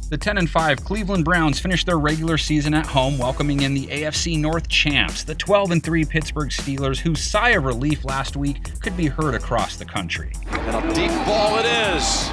The 10-5 Cleveland Browns finished their regular season at home, welcoming in the AFC North champs, the 12-3 Pittsburgh Steelers, whose sigh of relief last week could be heard across the country. And a deep ball it is.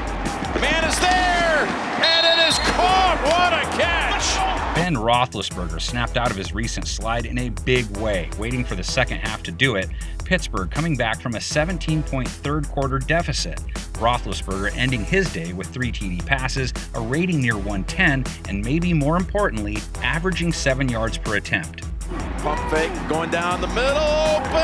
The man is there, and it is caught. What a catch! Ben Roethlisberger snapped out of his recent slide in a big way, waiting for the second half to do it. Pittsburgh coming back from a 17-point third-quarter deficit. Roethlisberger ending his day with 3 TD passes, a rating near 110, and maybe more importantly, averaging 7 yards per attempt. Pump fake going down the middle, open,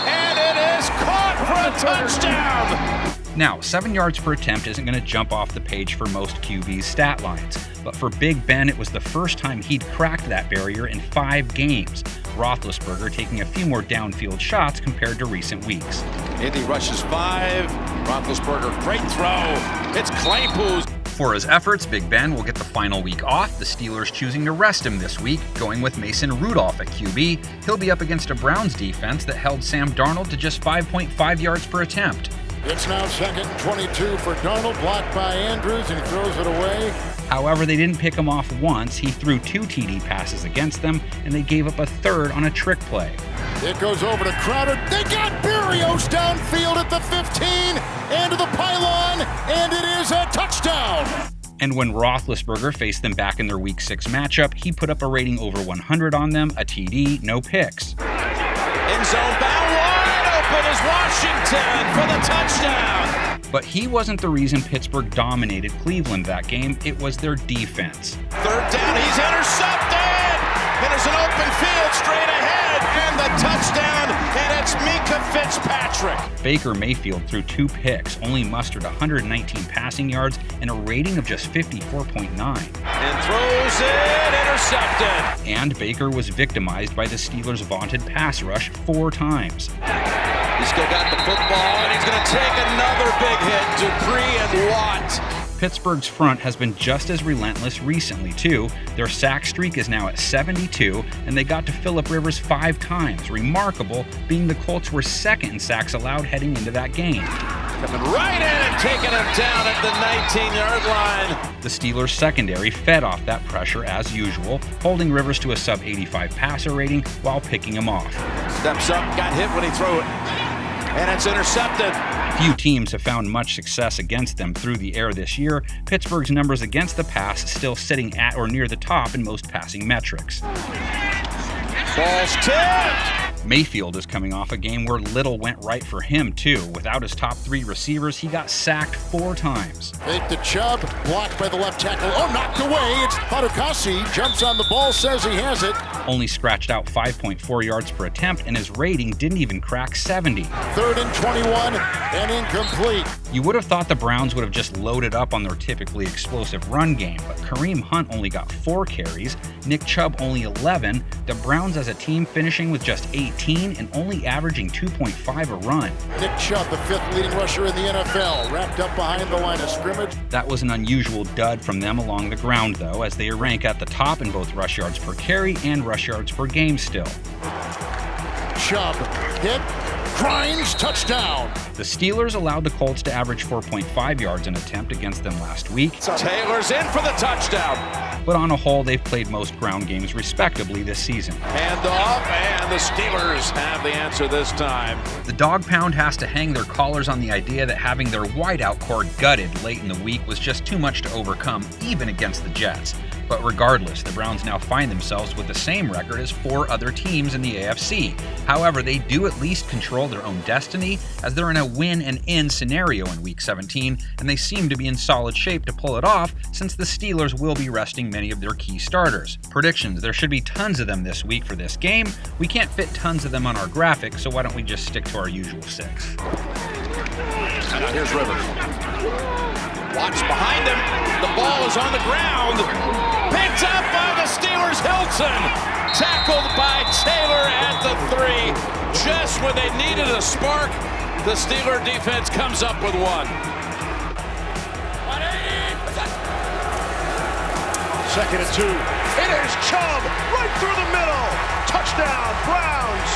and it is caught for a touchdown! Now, 7 yards per attempt isn't going to jump off the page for most QB's stat lines, but for Big Ben, it was the first time he'd cracked that barrier in 5 games. Roethlisberger taking a few more downfield shots compared to recent weeks. Indy rushes 5. Roethlisberger, great throw. It's Claypool. For his efforts, Big Ben will get the final week off, the Steelers choosing to rest him this week, going with Mason Rudolph at QB. He'll be up against a Browns defense that held Sam Darnold to just 5.5 yards per attempt. It's now 2nd and 22 for Darnold, blocked by Andrews, and he throws it away. However, they didn't pick him off once. He threw 2 TD passes against them, and they gave up a third on a trick play. It goes over to Crowder. They got Berrios downfield at the 15 and to the pylon, and it is a touchdown. And when Roethlisberger faced them back in their Week 6 matchup, he put up a rating over 100 on them, a TD, no picks. End zone bound wide open is Washington for the touchdown. But he wasn't the reason Pittsburgh dominated Cleveland that game. It was their defense. 3rd down, he's intercepted! And there's an open field straight ahead, and the touchdown, and it's Minka Fitzpatrick. Baker Mayfield threw 2 picks, only mustered 119 passing yards, and a rating of just 54.9. And throws it, intercepted. And Baker was victimized by the Steelers' vaunted pass rush 4 times. He's still got the football, and he's going to take another big hit. Dupree and Watt. Pittsburgh's front has been just as relentless recently, too. Their sack streak is now at 72, and they got to Phillip Rivers 5 times. Remarkable, being the Colts were 2nd in sacks allowed heading into that game. Coming right in and taking him down at the 19-yard line. The Steelers' secondary fed off that pressure as usual, holding Rivers to a sub-85 passer rating while picking him off. Steps up, got hit when he threw it, and it's intercepted. Few teams have found much success against them through the air this year. Pittsburgh's numbers against the pass still sitting at or near the top in most passing metrics. Ball's tipped! Mayfield is coming off a game where little went right for him, too. Without his top 3 receivers, he got sacked 4 times. Fake to Chubb, blocked by the left tackle. Oh, knocked away. It's Fatukasi. Jumps on the ball, says he has it. Only scratched out 5.4 yards per attempt, and his rating didn't even crack 70. 3rd and 21, and incomplete. You would have thought the Browns would have just loaded up on their typically explosive run game, but Kareem Hunt only got 4 carries, Nick Chubb only 11, the Browns as a team finishing with just 18 and only averaging 2.5 a run. Nick Chubb, the 5th leading rusher in the NFL, wrapped up behind the line of scrimmage. That was an unusual dud from them along the ground, though, as they rank at the top in both rush yards per carry and rush yards per game still. Chubb hit, grinds, touchdown. The Steelers allowed the Colts to average 4.5 yards an attempt against them last week. Taylor's in for the touchdown. But on a whole, they've played most ground games respectably this season. Hand off, and the Steelers have the answer this time. The Dog Pound has to hang their collars on the idea that having their wideout core gutted late in the week was just too much to overcome, even against the Jets. But regardless, the Browns now find themselves with the same record as 4 other teams in the AFC. However, they do at least control their own destiny, as they're in a win-and-in scenario in Week 17, and they seem to be in solid shape to pull it off, since the Steelers will be resting many of their key starters. Predictions: there should be tons of them this week for this game. We can't fit tons of them on our graphic, so why don't we just stick to our usual 6. Now here's Rivers. Watch behind him. The ball is on the ground. Picked up by the Steelers. Hilton. Tackled by Taylor at the 3. Just when they needed a spark, the Steeler defense comes up with 1. 2nd and 2. It is Chubb right through the middle. Touchdown, Browns.